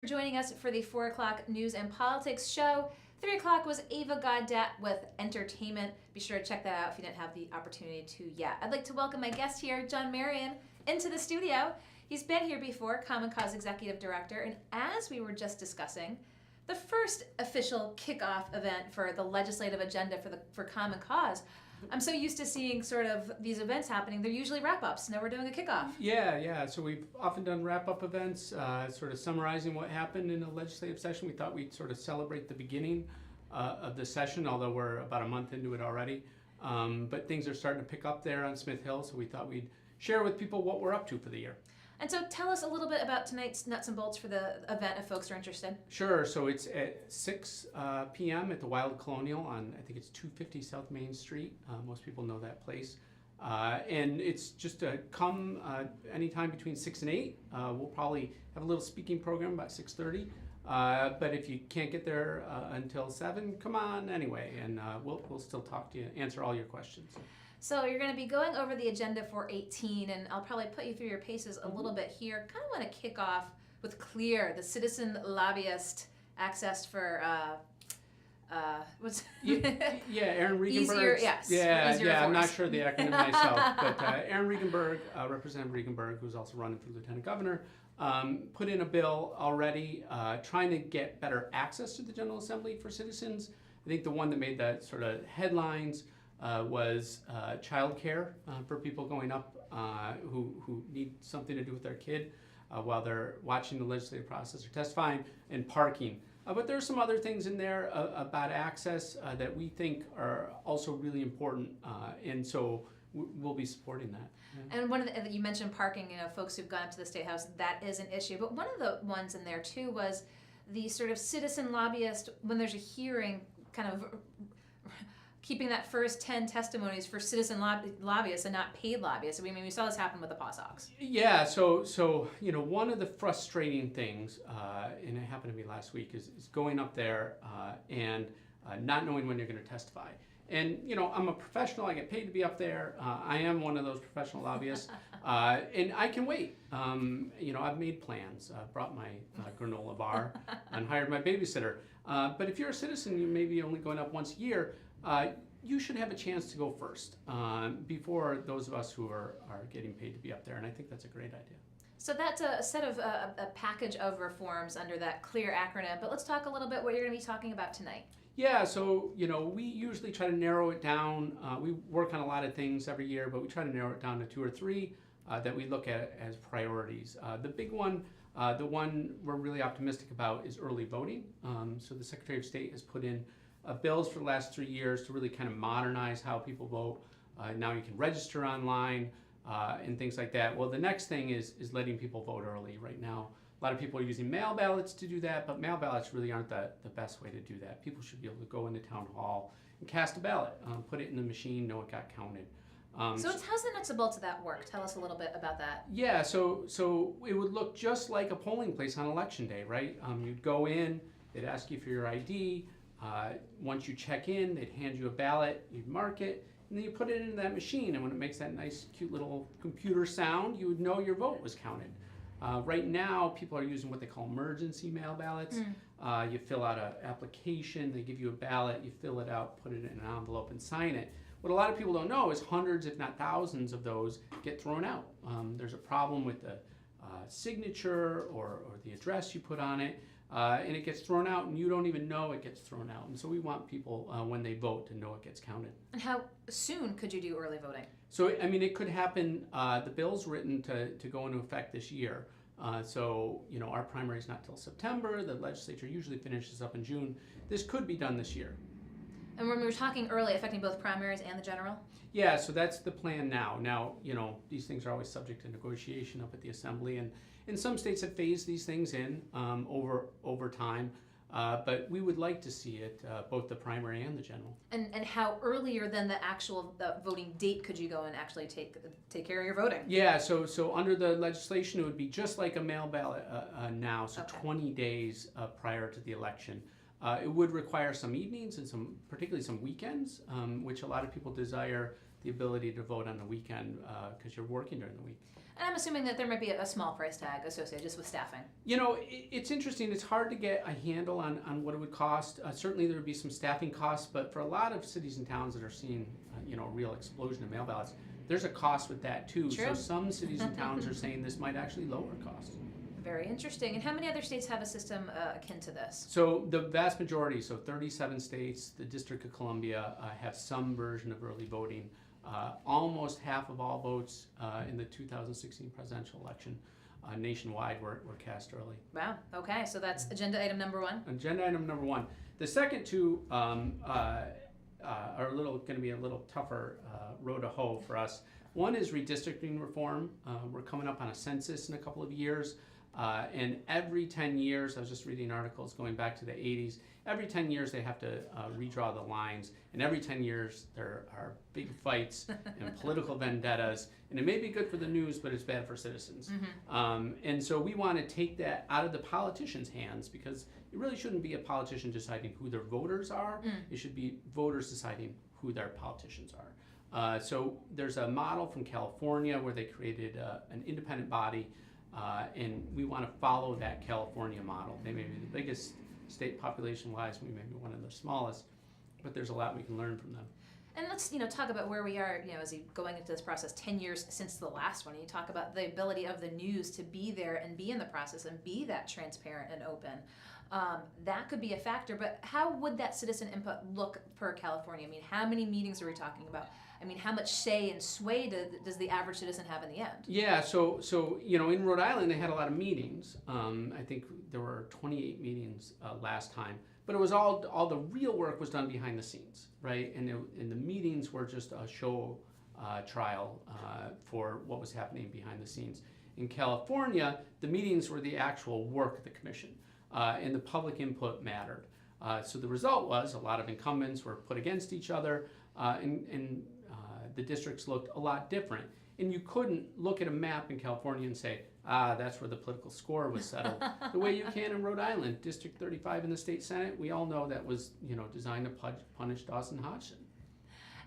Joining us for the 4 o'clock news and politics show. 3 o'clock was Ava Gaudet with entertainment. Be sure to check that out if you didn't have the opportunity to yet. I'd like to welcome my guest here, John Marion, into the studio. He's been here before, Common Cause Executive Director, and as we were just discussing, the first official kickoff event for the legislative agenda for Common Cause. I'm so used to seeing sort of these events happening. They're usually wrap-ups. Now we're doing a kickoff. Yeah. So we've often done wrap-up events, sort of summarizing what happened in a legislative session. We thought we'd sort of celebrate the beginning of the session, although we're about a month into it already. But things are starting to pick up there on Smith Hill, so we thought we'd share with people what we're up to for the year. And so tell us a little bit about tonight's nuts and bolts for the event if folks are interested. Sure. So it's at 6 p.m. at the Wild Colonial on, I think it's 250 South Main Street. Most people know that place. And it's just come anytime between 6 and 8. We'll probably have a little speaking program about 6:30. But if you can't get there until 7, come on anyway, and we'll still talk to you, answer all your questions. So you're going to be going over the agenda for 18, and I'll probably put you through your paces a little bit here. Kind of want to kick off with CLEAR, the citizen lobbyist access for what's Aaron Regenberg. Easier, yes. Yeah. I'm not sure the acronym myself, but Aaron Regenberg, Representative Regenberg, who's also running for lieutenant governor, put in a bill already trying to get better access to the General Assembly for citizens. I think the one that made that sort of headlines was childcare for people going up who need something to do with their kid while they're watching the legislative process or testifying, and parking. But there's some other things in there about access that we think are also really important, and so we'll be supporting that. Yeah. And one of the, you mentioned parking, folks who've gone up to the State House, that is an issue. But one of the ones in there too was the sort of citizen lobbyist, when there's a hearing, kind of keeping that first 10 testimonies for citizen lobbyists and not paid lobbyists. I mean, we saw this happen with the PawSox. Yeah, so one of the frustrating things, and it happened to me last week, is going up there and not knowing when you're going to testify. And, I'm a professional. I get paid to be up there. I am one of those professional lobbyists. And I can wait. I've made plans. Brought my granola bar and hired my babysitter. But if you're a citizen, you may be only going up once a year. You should have a chance to go first before those of us who are getting paid to be up there, and I think that's a great idea. So that's a set of a package of reforms under that CLEAR acronym, but let's talk a little bit what you're going to be talking about tonight. Yeah, so we usually try to narrow it down. We work on a lot of things every year, but we try to narrow it down to 2 or 3 that we look at as priorities. The big one, the one we're really optimistic about, is early voting. So the Secretary of State has put in bills for the last 3 years to really kind of modernize how people vote. Now you can register online and things like that. Well, the next thing is letting people vote early. Right now, a lot of people are using mail ballots to do that, but mail ballots really aren't the best way to do that. People should be able to go into town hall and cast a ballot, put it in the machine, know it got counted. So how's the nuts and bolts of that work? Tell us a little bit about that. Yeah, so it would look just like a polling place on election day, right? You'd go in, they'd ask you for your ID. Once you check in, they'd hand you a ballot, you'd mark it, and then you put it into that machine, and when it makes that nice, cute little computer sound, you would know your vote was counted. Right now, people are using what they call emergency mail ballots. You fill out an application, they give you a ballot, you fill it out, put it in an envelope, and sign it. What a lot of people don't know is hundreds, if not thousands, of those get thrown out. There's a problem with the signature or the address you put on it. And it gets thrown out, and you don't even know it gets thrown out. And so we want people, when they vote, to know it gets counted. And how soon could you do early voting? So, it could happen. The bill's written to go into effect this year. Our primary is not till September. The legislature usually finishes up in June. This could be done this year. And when we were talking early, affecting both primaries and the general? Yeah, so that's the plan now. Now, these things are always subject to negotiation up at the Assembly, and some states have phased these things in over time, but we would like to see it, both the primary and the general. And how earlier than the actual voting date could you go and actually take care of your voting? Yeah, so under the legislation, it would be just like a mail ballot now, so okay. 20 days prior to the election. It would require some evenings and particularly some weekends, which a lot of people desire the ability to vote on the weekend because you're working during the week. And I'm assuming that there might be a small price tag associated just with staffing. It's interesting. It's hard to get a handle on what it would cost. Certainly there would be some staffing costs, but for a lot of cities and towns that are seeing, a real explosion of mail ballots, there's a cost with that too. True. So some cities and towns are saying this might actually lower costs. Very interesting. And how many other states have a system akin to this? So the vast majority, so 37 states, the District of Columbia, have some version of early voting. Almost half of all votes in the 2016 presidential election nationwide were cast early. Wow. Okay. So that's agenda item number one. Agenda item number one. The second two are going to be a little tougher road to hoe for us. One is redistricting reform. We're coming up on a census in a couple of years. And every 10 years, I was just reading articles going back to the 80s, every 10 years they have to redraw the lines, and every 10 years there are big fights and political vendettas, and it may be good for the news, but it's bad for citizens. And so we want to take that out of the politicians' hands, because it really shouldn't be a politician deciding who their voters are. It should be voters deciding who their politicians are. So there's a model from California where they created an independent body. And we want to follow that California model. They may be the biggest state population-wise, we may be one of the smallest, but there's a lot we can learn from them. And let's talk about where we are, as you going into this process 10 years since the last one. And you talk about the ability of the news to be there and be in the process and be that transparent and open. That could be a factor, but how would that citizen input look per California? I mean, how many meetings are we talking about? I mean, how much say and sway does the average citizen have in the end? Yeah, so in Rhode Island they had a lot of meetings. I think there were 28 meetings last time, but it was all the real work was done behind the scenes, right? And the meetings were just a show trial for what was happening behind the scenes. In California, the meetings were the actual work of the commission, and the public input mattered. So the result was a lot of incumbents were put against each other, and the districts looked a lot different. And you couldn't look at a map in California and say, that's where the political score was settled. The way you can in Rhode Island, District 35 in the state Senate, we all know that was designed to punish Dawson Hodgson.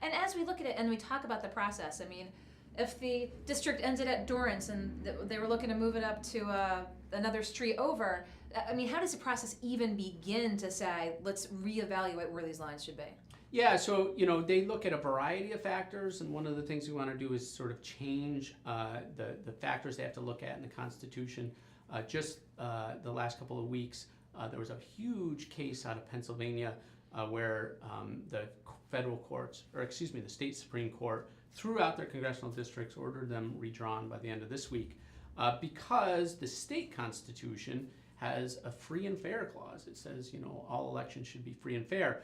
And as we look at it and we talk about the process, I mean, if the district ended at Dorrance and they were looking to move it up to another street over, I mean, how does the process even begin to say, let's reevaluate where these lines should be? Yeah, so they look at a variety of factors, and one of the things we want to do is sort of change the factors they have to look at in the Constitution. Just the last couple of weeks, there was a huge case out of Pennsylvania where the federal courts, the state Supreme Court, threw out their congressional districts, ordered them redrawn by the end of this week, because the state Constitution has a free and fair clause. It says, all elections should be free and fair.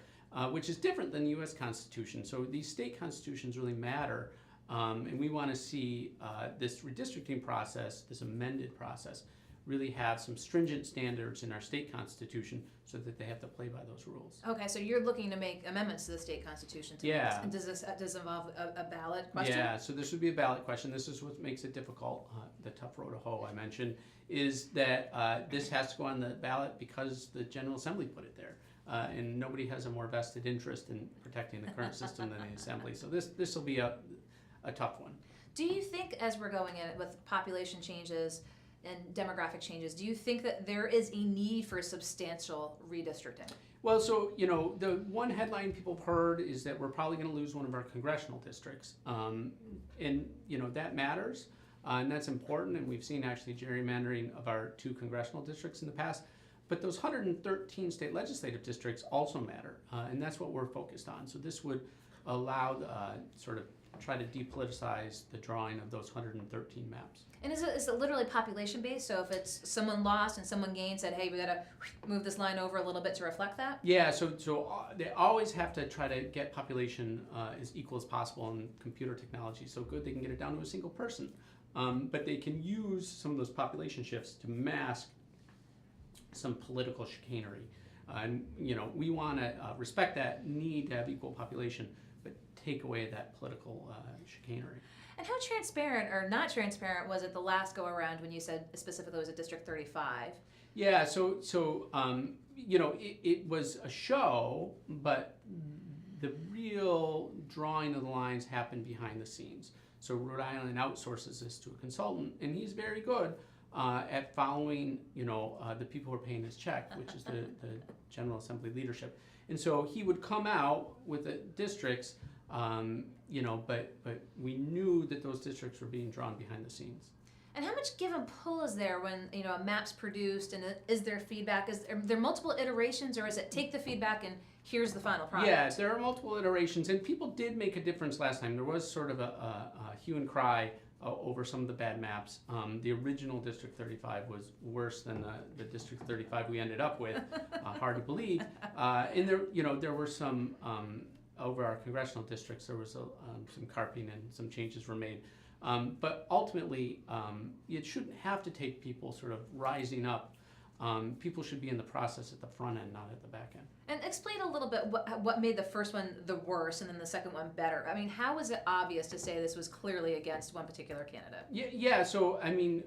Which is different than the U.S. Constitution. So these state constitutions really matter, and we want to see this redistricting process, this amended process, really have some stringent standards in our state constitution so that they have to play by those rules. Okay, so you're looking to make amendments to the state constitution. Yeah. And does this involve a ballot question? Yeah, so this would be a ballot question. This is what makes it difficult. The tough road to hoe I mentioned is that this has to go on the ballot because the General Assembly put it there. And nobody has a more vested interest in protecting the current system than the Assembly. So this will be a tough one. Do you think, as we're going in with population changes and demographic changes, do you think that there is a need for substantial redistricting? Well, so, the one headline people have heard is that we're probably going to lose one of our congressional districts. And, that matters, and that's important, and we've seen actually gerrymandering of our 2 congressional districts in the past. But those 113 state legislative districts also matter, and that's what we're focused on. So this would allow sort of try to depoliticize the drawing of those 113 maps. And is it literally population based? So if it's someone lost and someone gained, said, hey, we got to move this line over a little bit to reflect that? Yeah, so they always have to try to get population as equal as possible in computer technology. So good they can get it down to a single person. But they can use some of those population shifts to mask some political chicanery. And we want to respect that need to have equal population, but take away that political chicanery. And how transparent or not transparent was it the last go around when you said specifically it was a District 35? Yeah, so it was a show, but the real drawing of the lines happen behind the scenes. So Rhode Island outsources this to a consultant, and he's very good at following, the people who are paying his check, which is the General Assembly leadership. And so he would come out with the districts, but we knew that those districts were being drawn behind the scenes. And how much give and pull is there when a map's produced, and is there feedback? Are there multiple iterations, or is it take the feedback and here's the final product? Yeah, there are multiple iterations, and people did make a difference last time. There was sort of a hue and cry over some of the bad maps. The original District 35 was worse than the District 35 we ended up with. Hard to believe. And there were some over our congressional districts. There was some carping and some changes were made. But ultimately, it shouldn't have to take people sort of rising up. People should be in the process at the front end, not at the back end. And explain a little bit what made the first one the worst and then the second one better. I mean, how was it obvious to say this was clearly against one particular candidate? Yeah. So, I mean,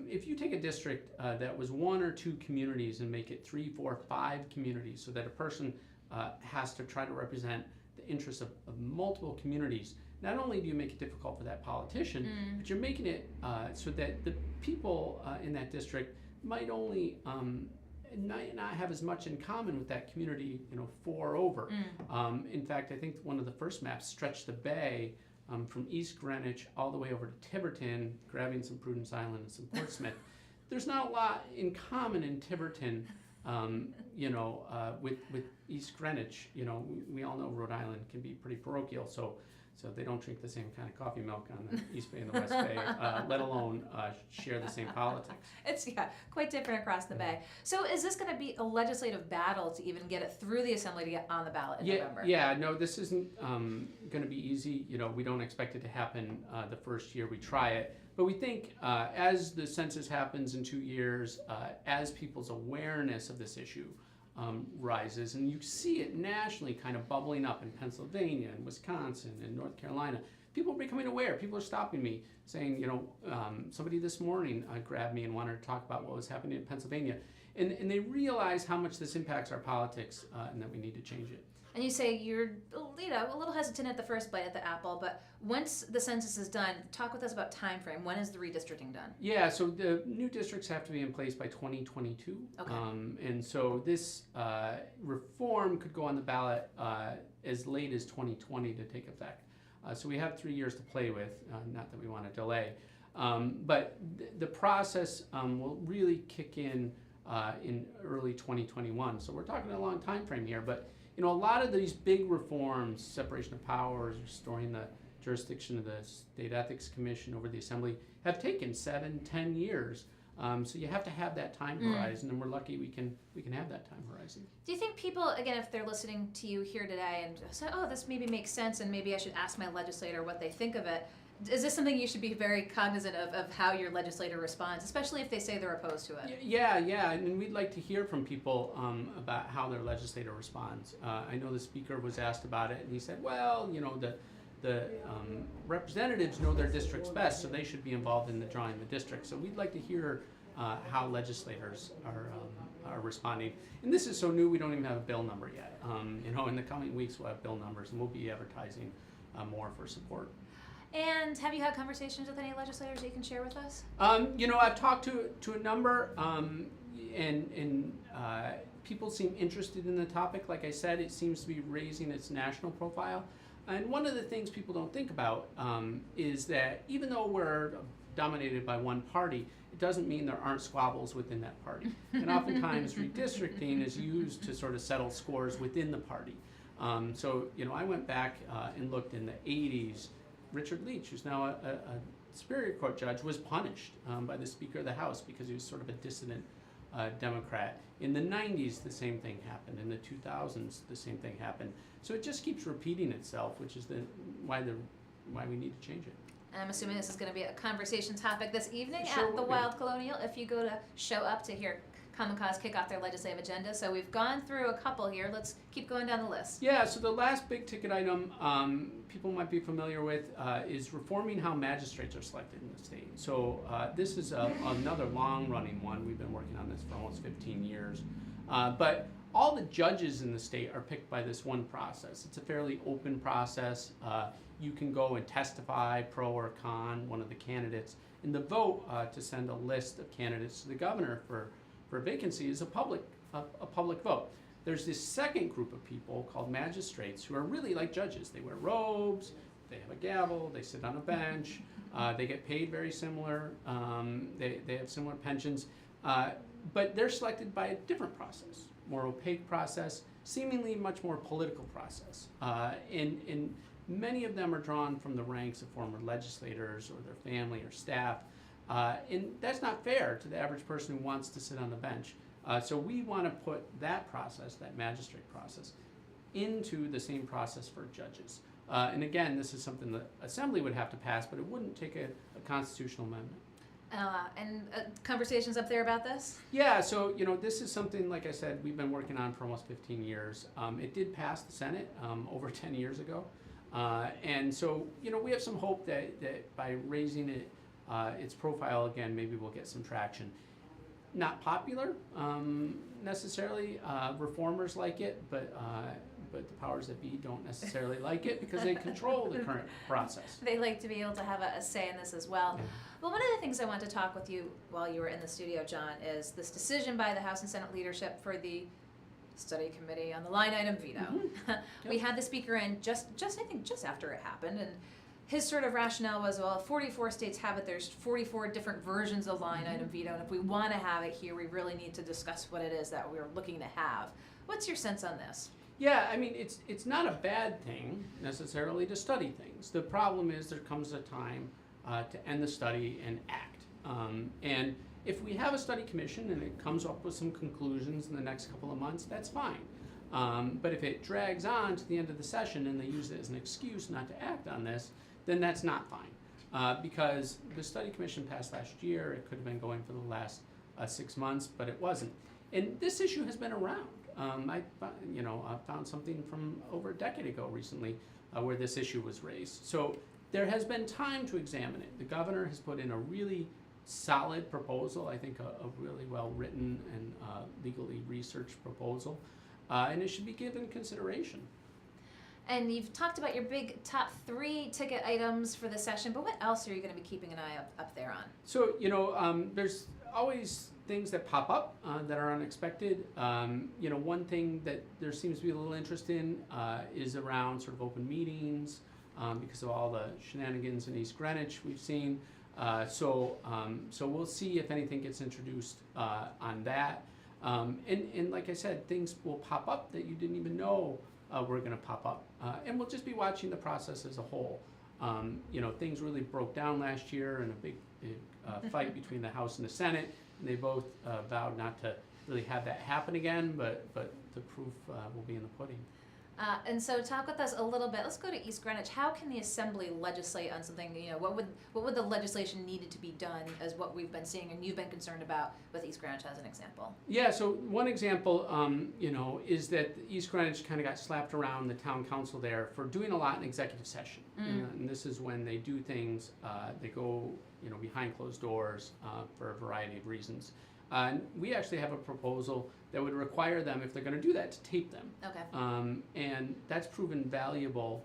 if you take a district that was 1 or 2 communities and make it 3, 4, 5 communities so that a person has to try to represent the interests of multiple communities, not only do you make it difficult for that politician, but you're making it so that the people in that district might only not have as much in common with that community, 4 over. In fact, I think one of the first maps stretched the bay from East Greenwich all the way over to Tiverton, grabbing some Prudence Island and some Portsmouth. There's not a lot in common in Tiverton, with East Greenwich. We all know Rhode Island can be pretty parochial, so they don't drink the same kind of coffee milk on the East Bay and the West Bay, let alone share the same politics. It's quite different across the Bay. So is this going to be a legislative battle to even get it through the Assembly to get on the ballot in November? Yeah, no, this isn't going to be easy. We don't expect it to happen the first year we try it. But we think as the census happens in 2 years, as people's awareness of this issue rises, and you see it nationally kind of bubbling up in Pennsylvania and Wisconsin and North Carolina. People are becoming aware. People are stopping me saying, somebody this morning grabbed me and wanted to talk about what was happening in Pennsylvania. And they realize how much this impacts our politics and that we need to change it. And you say you're a little hesitant at the first bite at the apple, but once the census is done, talk with us about time frame. When is the redistricting done? Yeah, so the new districts have to be in place by 2022. Okay. And so this reform could go on the ballot as late as 2020 to take effect. So we have 3 years to play with, not that we want to delay. But the process will really kick in early 2021. So we're talking a long time frame here, but a lot of these big reforms, separation of powers, restoring the jurisdiction of the State Ethics Commission over the Assembly, have taken 7-10 years. So you have to have that time horizon, and we're lucky we can have that time horizon. Do you think people, again, if they're listening to you here today and say, oh, this maybe makes sense, and maybe I should ask my legislator what they think of it, is this something you should be very cognizant of how your legislator responds, especially if they say they're opposed to it? Yeah, and we'd like to hear from people about how their legislator responds. I know the speaker was asked about it, and he said, well, the representatives know their districts best, so they should be involved in the drawing the district. So we'd like to hear how legislators are responding. And this is so new, we don't even have a bill number yet. In the coming weeks, we'll have bill numbers, and we'll be advertising more for support. And have you had conversations with any legislators that you can share with us? I've talked to a number, and people seem interested in the topic. Like I said, it seems to be raising its national profile. And one of the things people don't think about is that even though we're dominated by one party, it doesn't mean there aren't squabbles within that party. And oftentimes redistricting is used to sort of settle scores within the party. So I went back and looked in the 80s. Richard Leach, who's now a Superior Court judge, was punished by the Speaker of the House because he was sort of a dissident Democrat. In the 90s, the same thing happened. In the 2000s, the same thing happened. So it just keeps repeating itself, which is why we need to change it. And I'm assuming this is going to be a conversation topic this evening Sure at the Wild Colonial if you go to show up to hear Common Cause kick off their legislative agenda. So we've gone through a couple here. Let's keep going down the list. Yeah, so the last big ticket item people might be familiar with is reforming how magistrates are selected in the state. So this is another long-running one. We've been working on this for almost 15 years. But all the judges in the state are picked by this one process. It's a fairly open process. You can go and testify, pro or con, one of the candidates. And the vote to send a list of candidates to the governor for a vacancy is a public vote. There's this second group of people called magistrates who are really like judges. They wear robes, they have a gavel, they sit on a bench, they get paid very similar, they have similar pensions, but they're selected by a different process, more opaque process, seemingly much more political process. And many of them are drawn from the ranks of former legislators or their family or staff, and that's not fair to the average person who wants to sit on the bench. So we want to put that process, that magistrate process, into the same process for judges. And again, this is something the Assembly would have to pass, but it wouldn't take a constitutional amendment. And conversations up there about this? Yeah, so this is something, like I said, we've been working on for almost 15 years. It did pass the Senate over 10 years ago. And so, we have some hope that by raising its profile again, maybe we'll get some traction. Not popular necessarily. Reformers like it, but the powers that be don't necessarily like it because they control the current process. They like to be able to have a say in this as well. Yeah. Well, one of the things I want to talk with you while you were in the studio, John, is this decision by the House and Senate leadership for the study committee on the line item veto. Mm-hmm. We had the speaker in just I think just after it happened, and his sort of rationale was, well, if 44 states have it, there's 44 different versions of line item veto, and if we want to have it here, we really need to discuss what it is that we're looking to have. What's your sense on this? Yeah, I mean, it's not a bad thing necessarily to study things. The problem is there comes a time to end the study and act. And if we have a study commission and it comes up with some conclusions in the next couple of months, that's fine. But if it drags on to the end of the session and they use it as an excuse not to act on this, then that's not fine. Because the study commission passed last year, it could have been going for the last 6 months, but it wasn't. And this issue has been around. I found something from over a decade ago recently where this issue was raised. So there has been time to examine it. The governor has put in a really solid proposal, I think a really well-written and legally researched proposal, and it should be given consideration. And you've talked about your big top 3 ticket items for the session, but what else are you going to be keeping an eye up there on? So, there's always things that pop up that are unexpected. One thing that there seems to be a little interest in is around sort of open meetings because of all the shenanigans in East Greenwich we've seen. So we'll see if anything gets introduced on that. And like I said, things will pop up that you didn't even know were going to pop up. And we'll just be watching the process as a whole. Things really broke down last year in a big fight between the House and the Senate. And they both vowed not to really have that happen again, but the proof will be in the pudding. And so talk with us a little bit. Let's go to East Greenwich. How can the Assembly legislate on something, what would the legislation needed to be done as what we've been seeing and you've been concerned about with East Greenwich as an example? Yeah, so one example, is that East Greenwich kind of got slapped around the town council there for doing a lot in executive session. And this is when they do things, they go, behind closed doors for a variety of reasons. And we actually have a proposal that would require them, if they're going to do that, to tape them. Okay. And that's proven valuable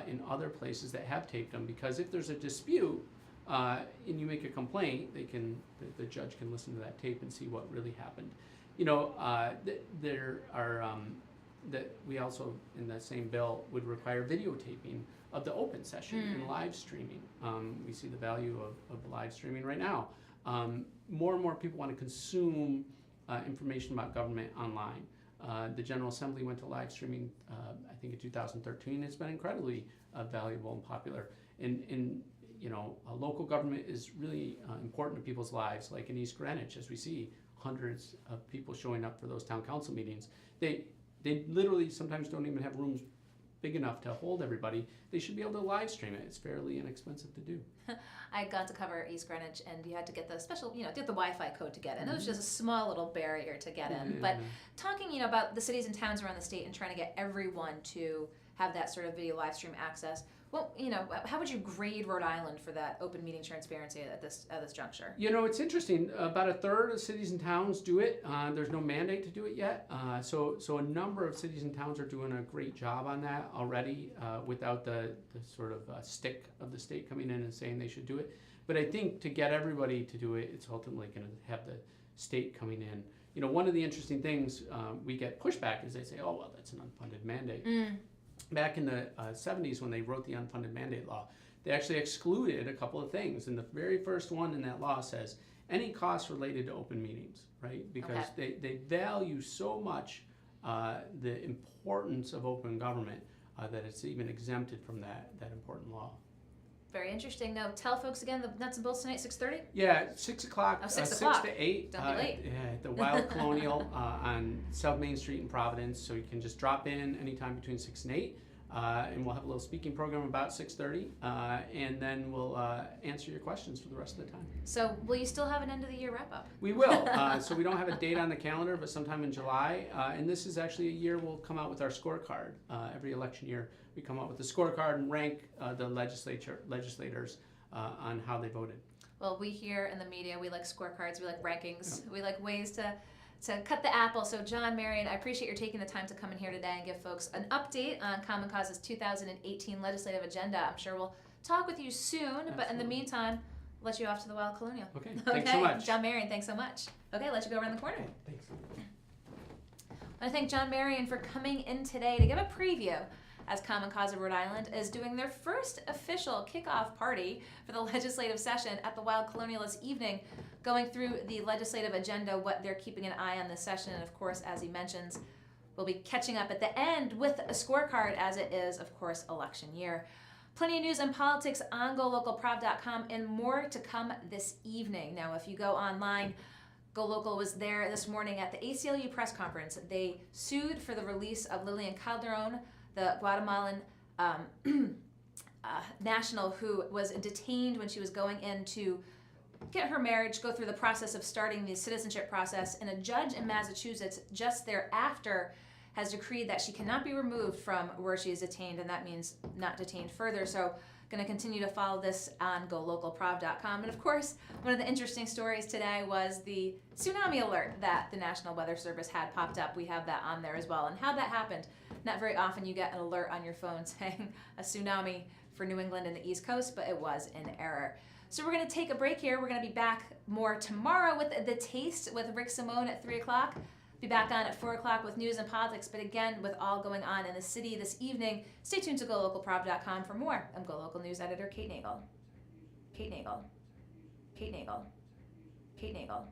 in other places that have taped them, because if there's a dispute and you make a complaint, the judge can listen to that tape and see what really happened. There are that we also in that same bill would require videotaping of the open session and live streaming. We see the value of live streaming right now. More and more people want to consume information about government online. The General Assembly went to live streaming, I think in 2013. It's been incredibly valuable and popular. And local government is really important to people's lives, like in East Greenwich, as we see hundreds of people showing up for those town council meetings. They literally sometimes don't even have rooms big enough to hold everybody. They should be able to live stream it. It's fairly inexpensive to do. I got to cover East Greenwich, and you had to get the special, get the Wi-Fi code to get in. It was just a small little barrier to get in. But talking, about the cities and towns around the state and trying to get everyone to have that sort of video live stream access, Well, how would you grade Rhode Island for that open meeting transparency at this juncture? It's interesting. About a third of cities and towns do it. There's no mandate to do it yet. So a number of cities and towns are doing a great job on that already, without the sort of stick of the state coming in and saying they should do it. But I think to get everybody to do it, it's ultimately going to have the state coming in. One of the interesting things we get pushback is they say, oh, well, that's an unfunded mandate. Back in the 70s when they wrote the unfunded mandate law, they actually excluded a couple of things. And the very first one in that law says any costs related to open meetings, right? Because they value so much the importance of open government that it's even exempted from that important law. Very interesting. Now, tell folks again the nuts and bolts tonight, 6:30? Yeah, 6 o'clock, Oh, 6 6 o'clock. to 8. Don't be late. At the Wild Colonial on South Main Street in Providence. So you can just drop in anytime between 6 and 8. And we'll have a little speaking program about 6:30. And then we'll answer your questions for the rest of the time. So will you still have an end of the year wrap up? We will. So we don't have a date on the calendar, but sometime in July. And this is actually a year we'll come out with our scorecard. Every election year we come out with a scorecard and rank the legislators on how they voted. Well, we here in the media, we like scorecards, we like rankings, we like ways to cut the apple. So John, Marion, I appreciate your taking the time to come in here today and give folks an update on Common Cause's 2018 legislative agenda. I'm sure we'll talk with you soon, Absolutely. But in the meantime, I'll let you off to the Wild Colonial. Okay, thanks so much. John Marion, thanks so much. Okay, I'll let you go around the corner. Okay, thanks. I want to thank John Marion for coming in today to give a preview as Common Cause of Rhode Island is doing their first official kickoff party for the legislative session at the Wild Colonial this evening, going through the legislative agenda, what they're keeping an eye on this session, and of course, as he mentions, we'll be catching up at the end with a scorecard as it is, of course, election year. Plenty of news and politics on golocalprov.com and more to come this evening. Now, if you go online, Golocal was there this morning at the ACLU press conference. They sued for the release of Lilian Calderon, the Guatemalan national who was detained when she was going in to get her marriage, go through the process of starting the citizenship process, and a judge in Massachusetts just thereafter has decreed that she cannot be removed from where she is detained, and that means not detained further. So going to continue to follow this on golocalprov.com. And of course, one of the interesting stories today was the tsunami alert that the National Weather Service had popped up. We have that on there as well. And how that happened, not very often you get an alert on your phone saying a tsunami for New England and the East Coast, but it was in error. So we're going to take a break here. We're going to be back more tomorrow with The Taste with Rick Simone at 3 o'clock. Be back on at 4 o'clock with news and politics, but again, with all going on in the city this evening, stay tuned to golocalprov.com for more. I'm GoLocal News Editor Kate Nagel. Kate Nagel. Kate Nagel. Kate Nagel.